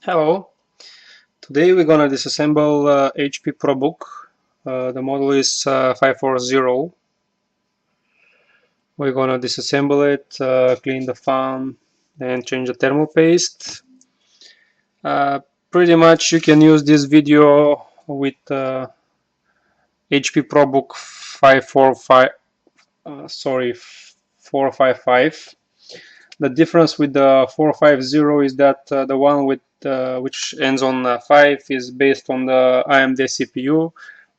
Hello, today we're gonna disassemble HP ProBook. The model is 540. We're gonna disassemble it, clean the fan and change the thermal paste. Pretty much you can use this video with HP ProBook 455. The difference with the 450 is that the one with which ends on 5 is based on the AMD CPU.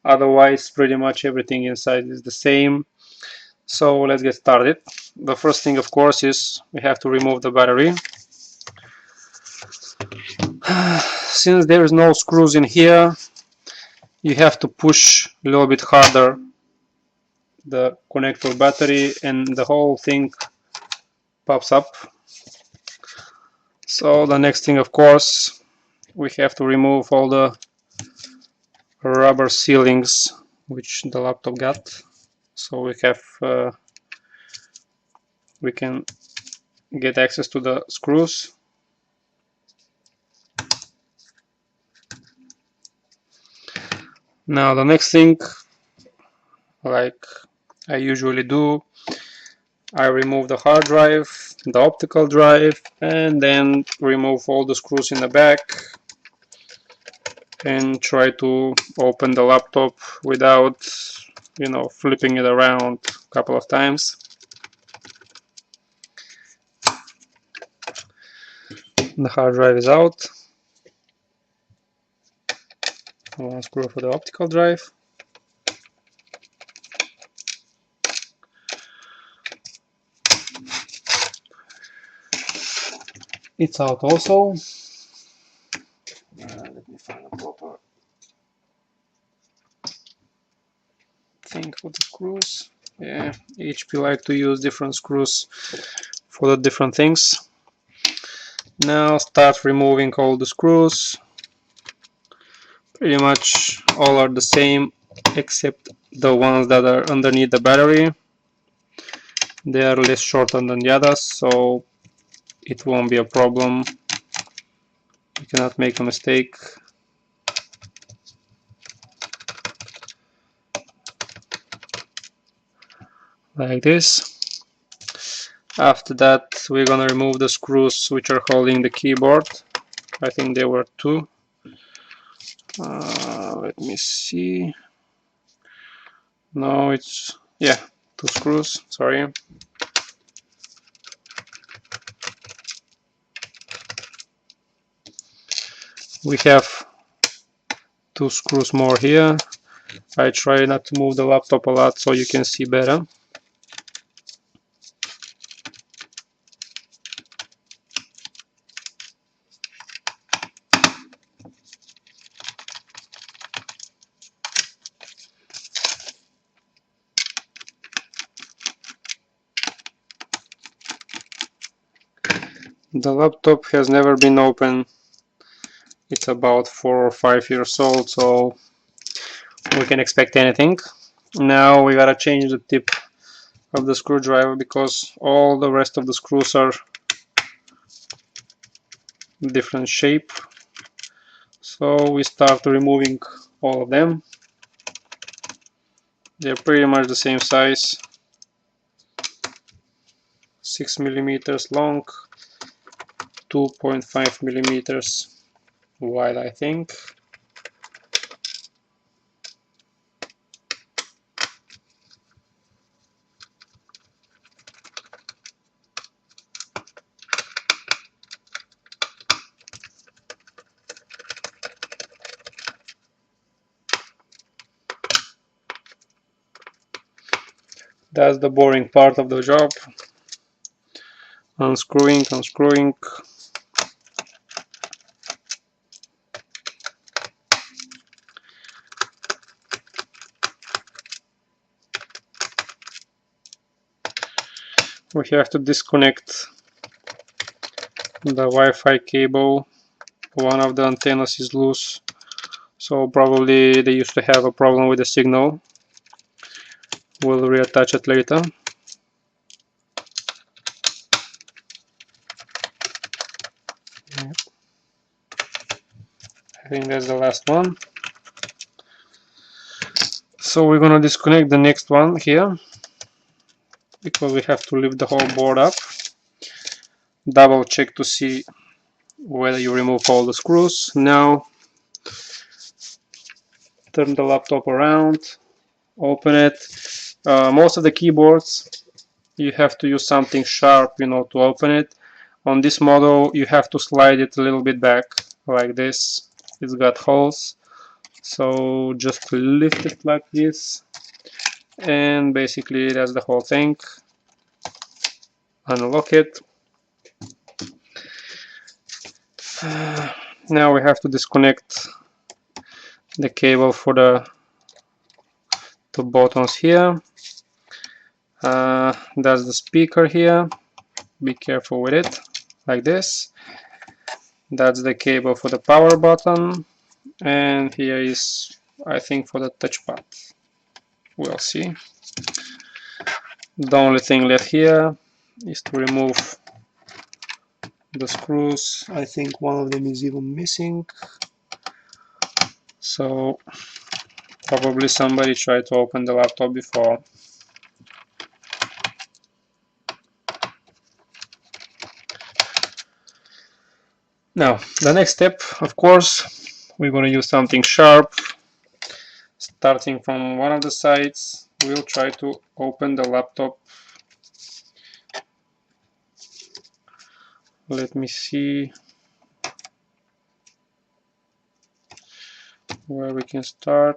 Otherwise, pretty much everything inside is the same. So let's get started. The first thing, of course, is we have to remove the battery. Since there is no screws in here, you have to push a little bit harder the connector battery and the whole thing pops up. So the next thing, of course, we have to remove all the rubber sealings which the laptop got. So we can get access to the screws. Now the next thing, like I usually do, I remove the hard drive, the optical drive, and then remove all the screws in the back and try to open the laptop without, flipping it around a couple of times. The hard drive is out. One screw for the optical drive. It's out also. Let me find a proper thing for the screws. Yeah, HP like to use different screws for the different things. Now start removing all the screws. Pretty much all are the same except the ones that are underneath the battery. They are less shortened than the others, so it won't be a problem. You cannot make a mistake. Like this. After that, we're gonna remove the screws which are holding the keyboard. I think there were two. Let me see. No, it's, yeah, two screws, sorry. We have two screws more here. I try not to move the laptop a lot so you can see better. The laptop has never been open. It's about 4 or 5 years old, so we can expect anything. Now we gotta change the tip of the screwdriver because all the rest of the screws are different shape. So we start removing all of them. They're pretty much the same size, 6 millimeters long, 2.5 millimeters wide, I think. That's the boring part of the job. Unscrewing. We have to disconnect the Wi-Fi cable. One of the antennas is loose, so probably they used to have a problem with the signal. We'll reattach it later. I think that's the last one. So we're gonna disconnect the next one here, because we have to lift the whole board up. Double check to see whether you remove all the screws. Now turn the laptop around, open it. Most of the keyboards you have to use something sharp, you know, to open it. On this model you have to slide it a little bit back like this. It's got holes, so just lift it like this, and basically that's the whole thing. Unlock it. Now we have to disconnect the cable for the two buttons here. That's the speaker here. Be careful with it, like this. That's the cable for the power button, and here is, I think, for the touchpad. We'll see. The only thing left here is to remove the screws. I think one of them is even missing, so probably somebody tried to open the laptop before. Now the next step, of course, we're going to use something sharp. Starting from one of the sides, we'll try to open the laptop. Let me see where we can start.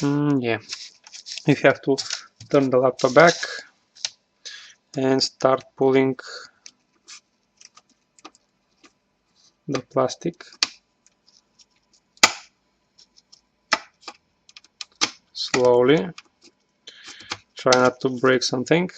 Yeah, you have to turn the laptop back and start pulling the plastic slowly. Try not to break something.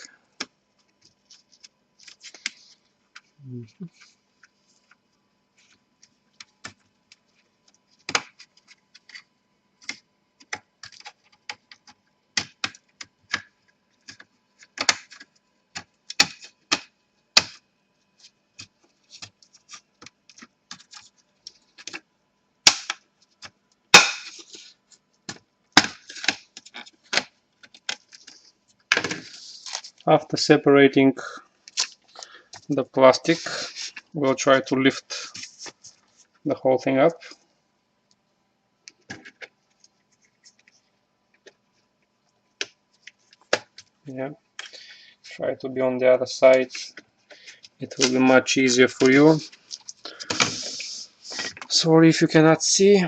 After separating the plastic, we'll try to lift the whole thing up. Yeah, try to be on the other side. It will be much easier for you. Sorry if you cannot see.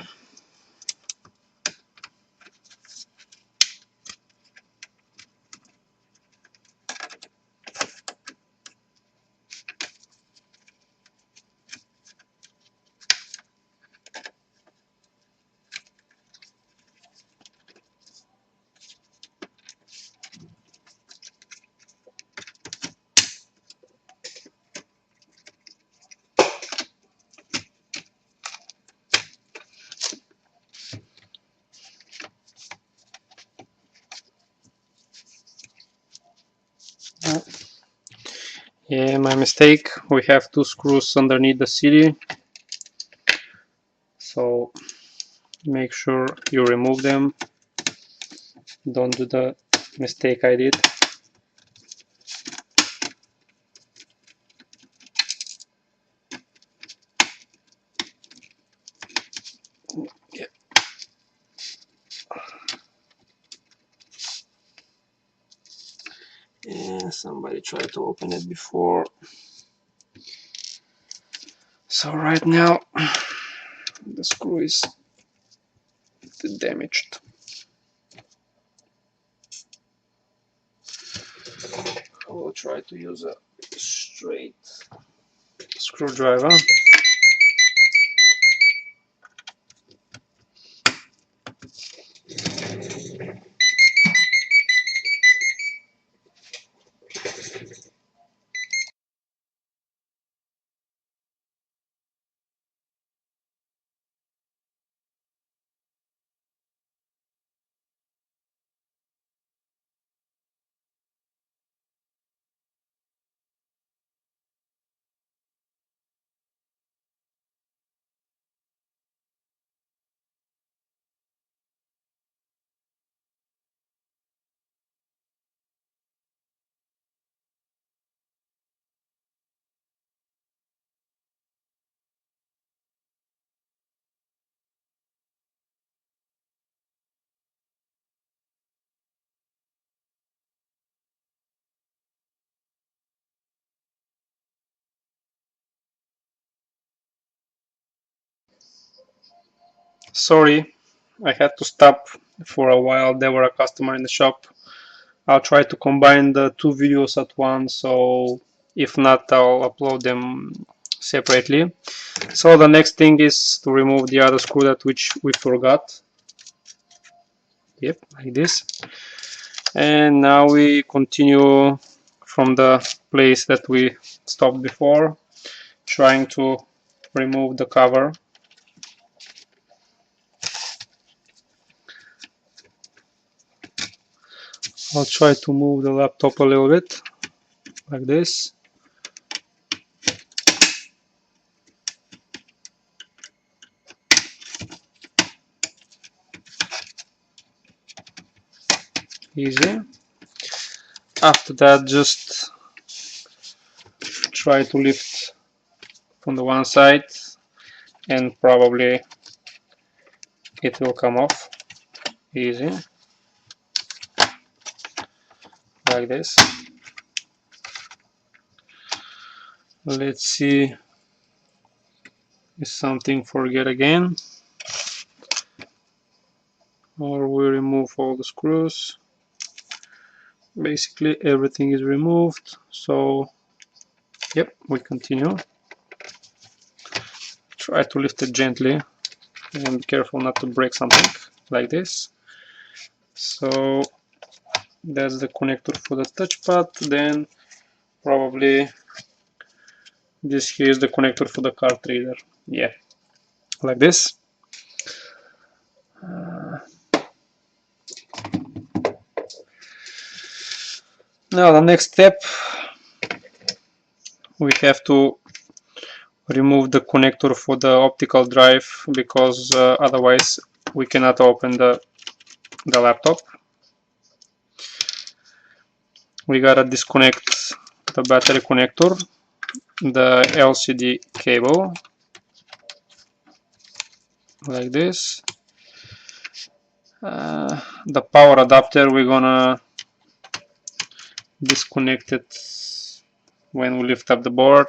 Yeah, my mistake. We have two screws underneath the CD, so make sure you remove them. Don't do the mistake I did. Yeah. Yeah, somebody tried to open it before. So right now the screw is damaged. I will try to use a straight screwdriver. Sorry, I had to stop for a while. There were a customer in the shop. I'll try to combine the two videos at once, so if not, I'll upload them separately. So the next thing is to remove the other screw that which we forgot. Yep, like this. And now we continue from the place that we stopped before, trying to remove the cover. I'll try to move the laptop a little bit, like this. Easy. After that, just try to lift from the one side and probably it will come off. Easy. Like this. Let's see if something forget again, or we remove all the screws. Basically everything is removed, so yep, we continue. Try to lift it gently and be careful not to break something, like this. So that's the connector for the touchpad. Then probably this here is the connector for the card reader. Yeah, like this. Now the next step, we have to remove the connector for the optical drive, because otherwise we cannot open the laptop. We gotta disconnect the battery connector, the LCD cable, like this. The power adapter, we're gonna disconnect it when we lift up the board.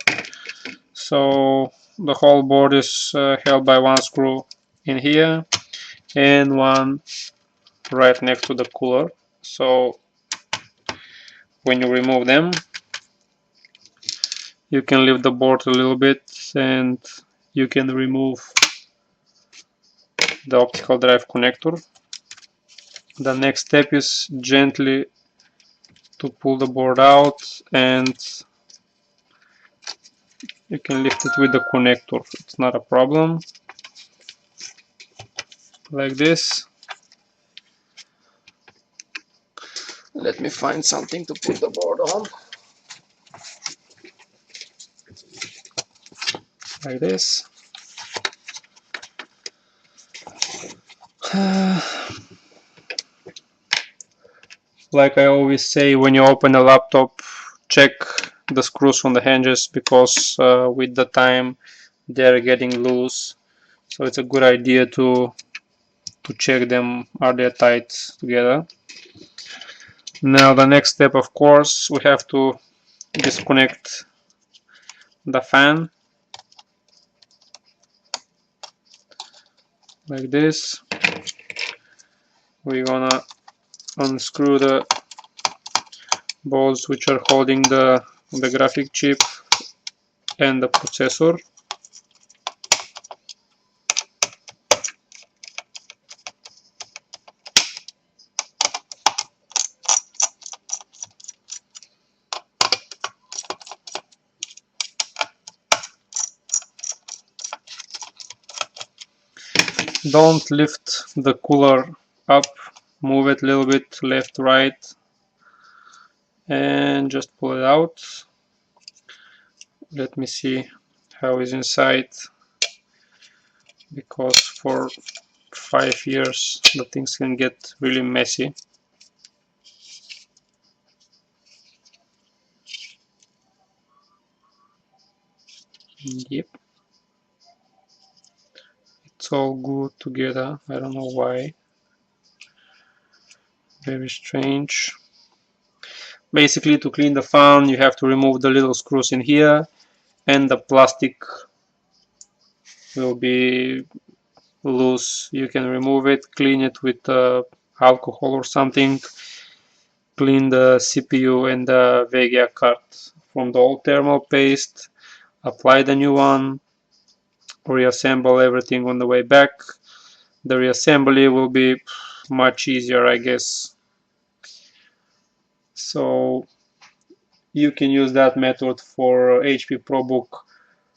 So the whole board is held by one screw in here and one right next to the cooler. So when you remove them, you can lift the board a little bit and you can remove the optical drive connector. The next step is gently to pull the board out, and you can lift it with the connector. It's not a problem. Like this. Let me find something to put the board on. Like this. Like I always say, when you open a laptop, check the screws on the hinges, because with the time they're getting loose. So it's a good idea to check them, are they tight together. Now the next step, of course, we have to disconnect the fan, like this. We're gonna unscrew the bolts which are holding the graphic chip and the processor. Don't lift the cooler up, move it a little bit left, right, and just pull it out. Let me see how it's inside, because for 5 years the things can get really messy. Yep, it's all good together. I don't know why. Very strange. Basically, to clean the fan, you have to remove the little screws in here, and the plastic will be loose, you can remove it, clean it with alcohol or something, clean the CPU and the VGA card from the old thermal paste, apply the new one, reassemble everything on the way back. The reassembly will be much easier, I guess. So you can use that method for HP ProBook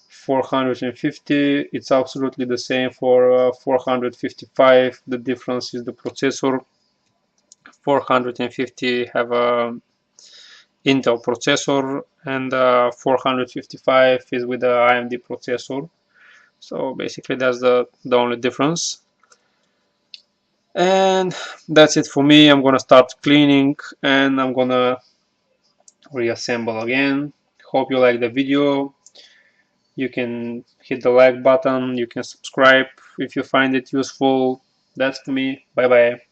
450. It's absolutely the same for 455. The difference is the processor. 450 have a Intel processor, and 455 is with the AMD processor. So basically that's the only difference. And that's it for me. I'm gonna start cleaning and I'm gonna reassemble again. Hope you like the video. You can hit the like button, you can subscribe if you find it useful. That's for me. Bye bye.